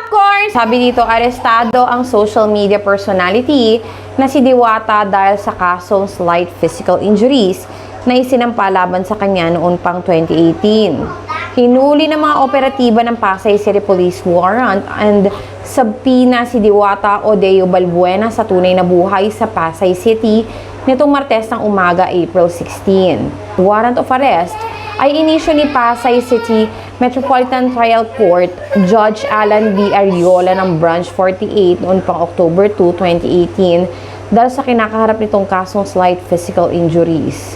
popcorn! Sabi dito, arestado ang social media personality na si Diwata dahil sa kasong slight physical injuries na isinampa laban sa kanya noon pang 2018. Hinuli ng mga operatiba ng Pasay City Police warrant and subpoena si Diwata Odeo Balbuena sa tunay na buhay sa Pasay City nitong Martes ng umaga, April 16. Warrant of arrest ay inisyu ni Pasay City Metropolitan Trial Court Judge Alan B. Ariola ng Branch 48 noon pang October 2, 2018 dahil sa kinakaharap nitong kasong slight physical injuries.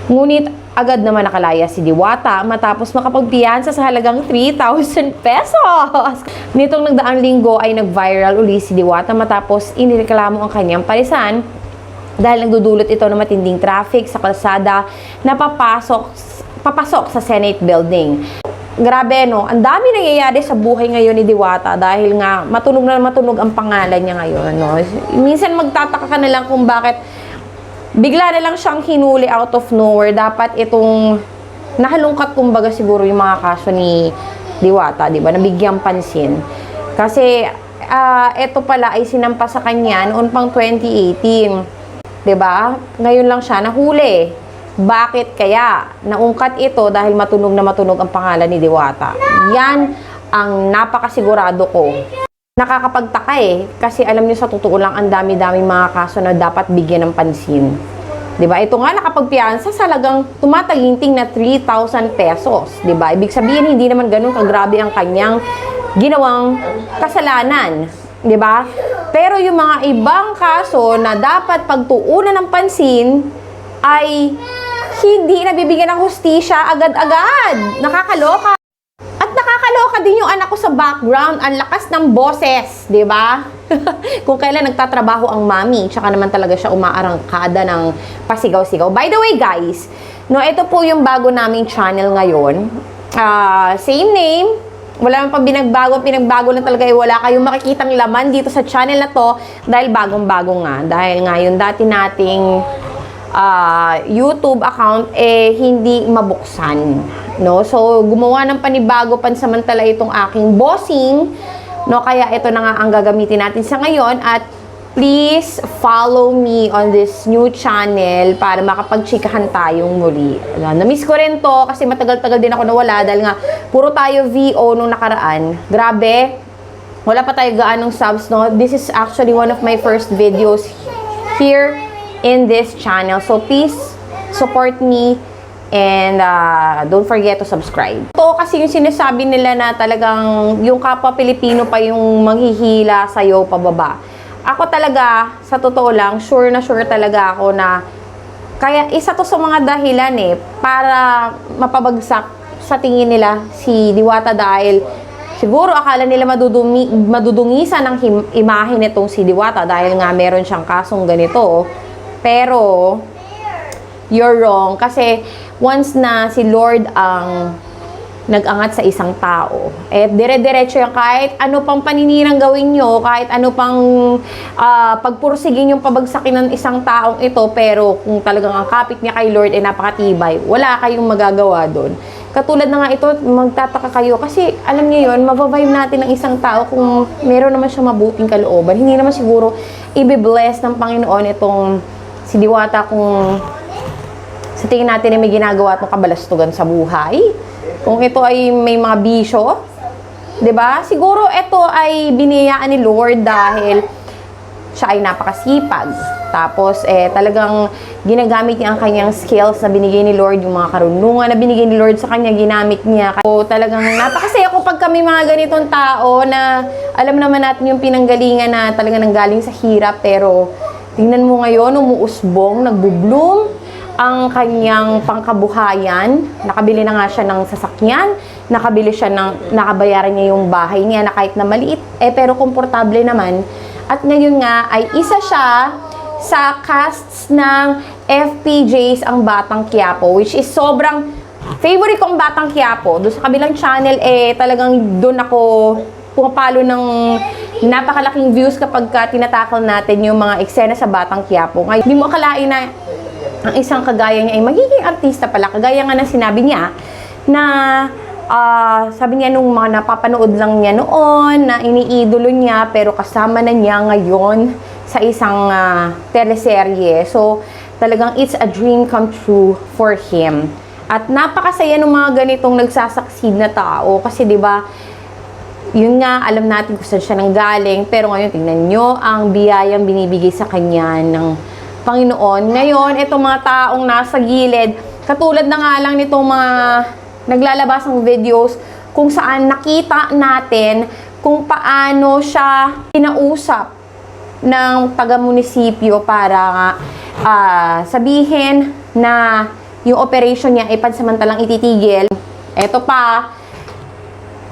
Ngunit agad naman nakalaya si Diwata matapos makapagpiyansa sa halagang 3,000 pesos. Nitong nagdaang linggo ay nag-viral uli si Diwata matapos inireklamo ang kanyang palisan dahil nagdudulot ito ng matinding traffic sa kalsada na papasok sa Senate Building. Grabe, no? Ang dami nangyayari sa buhay ngayon ni Diwata dahil nga matunog na matunog ang pangalan niya ngayon, no? Minsan magtataka ka na lang kung bakit bigla na lang siyang hinuli out of nowhere. Dapat itong nahalungkat kumbaga siguro yung mga kaso ni Diwata, di ba? Nabigyang pansin. Kasi ito pala ay sinampa sa kanya noon pang 2018. 'Di ba? Ngayon lang siya nahuli. Bakit kaya? Naungkat ito dahil matunog na matunog ang pangalan ni Diwata. Yan ang napakasigurado ko. Nakakapagtaka kasi alam niyo sa totoo lang ang dami-daming mga kaso na dapat bigyan ng pansin. 'Di ba? Ito nga nakapagpiyansa sa halagang tumataginting na 3,000 pesos, 'di ba? Ibig sabihin hindi naman ganoon kagrabe ang kanyang ginawang kasalanan, 'di ba? Pero yung mga ibang kaso na dapat pagtuunan ng pansin ay hindi nabibigyan ng hustisya agad-agad. Nakakaloka. At nakakaloka din yung anak ko sa background. Ang lakas ng boses, di ba? Kung kailan nagtatrabaho ang mami, tsaka naman talaga siya umaarangkada ng pasigaw-sigaw. By the way, guys, no, ito po yung bago naming channel ngayon. Same name. Wala man pa pinagbago lang talaga wala kayong makikitang laman dito sa channel na to dahil bagong-bago nga. Dahil nga yung dati nating YouTube account hindi mabuksan, no? So gumawa ng panibago pansamantala itong aking bossing, no? Kaya ito na nga ang gagamitin natin sa ngayon at please follow me on this new channel para makapagchikahan tayong muli. Na-miss ko rin to kasi matagal-tagal din ako nawala dahil nga puro tayo VO nung nakaraan. Grabe, wala pa tayo gaanong subs, no? This is actually one of my first videos here in this channel. So please support me and don't forget to subscribe. Ito kasi yung sinasabi nila na talagang yung kapwa Pilipino pa yung manghihila sa'yo pababa. Ako talaga, sa totoo lang, sure na sure talaga ako na kaya isa to sa mga dahilan para mapabagsak sa tingin nila si Diwata dahil siguro akala nila madudungisan ang imahe nitong si Diwata dahil nga meron siyang kasong ganito. Pero you're wrong kasi once na si Lord ang nag-angat sa isang tao, dire-diretso yan kahit ano pang paninirang gawin nyo, kahit ano pang pagpursigin yung pabagsakin ng isang taong ito, pero kung talagang ang kapit niya kay Lord ay napakatibay, wala kayong magagawa doon. Katulad na nga ito, magtataka kayo kasi alam niyo yun, mabavibe natin ng isang tao kung meron naman siya mabuting kalooban. Hindi naman siguro i-bless ng Panginoon itong si Diwata kung sa tingin natin ay may ginagawa at makabalastugan sa buhay. Kung ito ay may mga bisyo, 'di ba? Siguro ito ay biniyaan ni Lord dahil siya ay napakasipag. Tapos talagang ginagamit niya ang kanyang skills na binigay ni Lord, yung mga karunungan na binigay ni Lord sa kanya, ginamit niya. So talagang napakasaya ko pag kami mga ganitong tao na alam naman natin yung pinanggalingan na talagang nanggaling sa hirap, pero tingnan mo ngayon, umuusbong, nagbo-bloom ang kanyang pangkabuhayan. Nakabili na nga siya ng sasakyan, nakabayaran niya yung bahay niya na kahit na maliit, pero komportable naman. At ngayon nga ay isa siya sa casts ng FPJs ang Batang Quiapo, which is sobrang favorite kong Batang Quiapo. Doon sa kabilang channel, talagang doon ako pumapalo ng napakalaking views kapag tinatakal natin yung mga eksena sa Batang Quiapo. Ngayon, hindi mo akalain na ang isang kagaya niya ay magiging artista pala. Kagaya nga na sinabi niya na sabi niya nung mga napapanood lang niya noon na iniidolo niya pero kasama na niya ngayon sa isang teleserye. So, talagang it's a dream come true for him. At napakasaya ng mga ganitong nagsasucceed na tao kasi 'di ba? Yun nga, alam natin kung saan siya nanggaling, pero ngayon tingnan nyo ang biyayang binibigay sa kanya ng Panginoon. Ngayon, itong mga taong nasa gilid, katulad na nga lang nitong mga naglalabas ng videos kung saan nakita natin kung paano siya kinausap ng taga-munisipyo para sabihin na yung operation niya ay pansamantalang ititigil. Eto pa,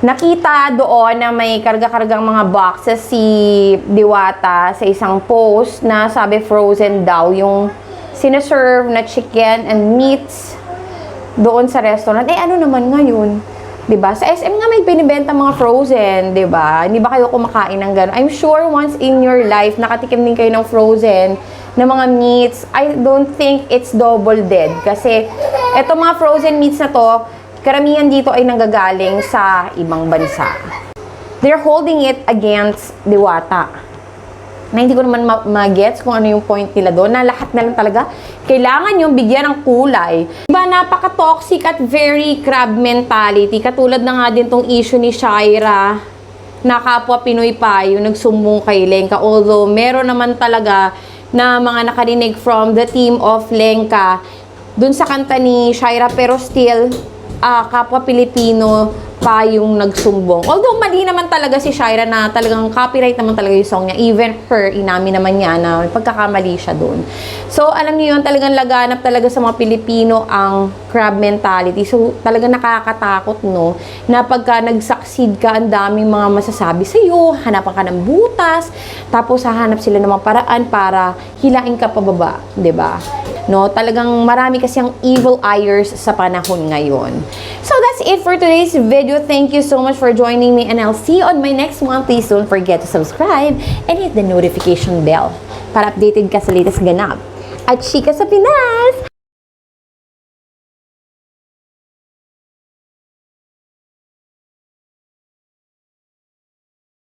nakita doon na may karga-kargang mga boxes si Diwata sa isang post na sabi frozen daw yung sinaserve na chicken and meats doon sa restaurant. Eh, ano naman ngayon? 'Di ba? Sa SM nga may binibenta mga frozen, 'di ba? Hindi ba kayo kumakain ng gano'n? I'm sure once in your life nakatikim din kayo ng frozen na mga meats. I don't think it's double dead kasi eto mga frozen meats na to, karamihan dito ay nanggagaling sa ibang bansa. They're holding it against Diwata. Na hindi ko naman ma-gets kung ano yung point nila doon, na lahat na lang talaga kailangan yung bigyan ng kulay. Diba, napaka-toxic at very crab mentality. Katulad na nga din tong issue ni Shaira, na kapwa Pinoy pa yung nagsumbong kay Lenka. Although, meron naman talaga na mga nakarinig from the team of Lenka dun sa kanta ni Shaira, pero still, kapwa Pilipino pa yung nagsumbong. Although mali naman talaga si Shaira na talagang copyright naman talaga yung song niya. Even her, inamin naman niya na may pagkakamali siya doon. So, alam niyo yun, talagang laganap talaga sa mga Pilipino ang crab mentality. So, talagang nakakatakot, no? Na pagka nag-succeed ka, ang daming mga masasabi sa'yo, hanapan ka ng butas, tapos hahanap sila ng mga paraan para hilain ka pababa, 'di ba? No, talagang marami kasi ang evil eyers sa panahon ngayon. So that's it for today's video. Thank you so much for joining me and I'll see you on my next one. Please don't forget to subscribe and hit the notification bell para updated ka sa latest ganap at chika sa Pinas.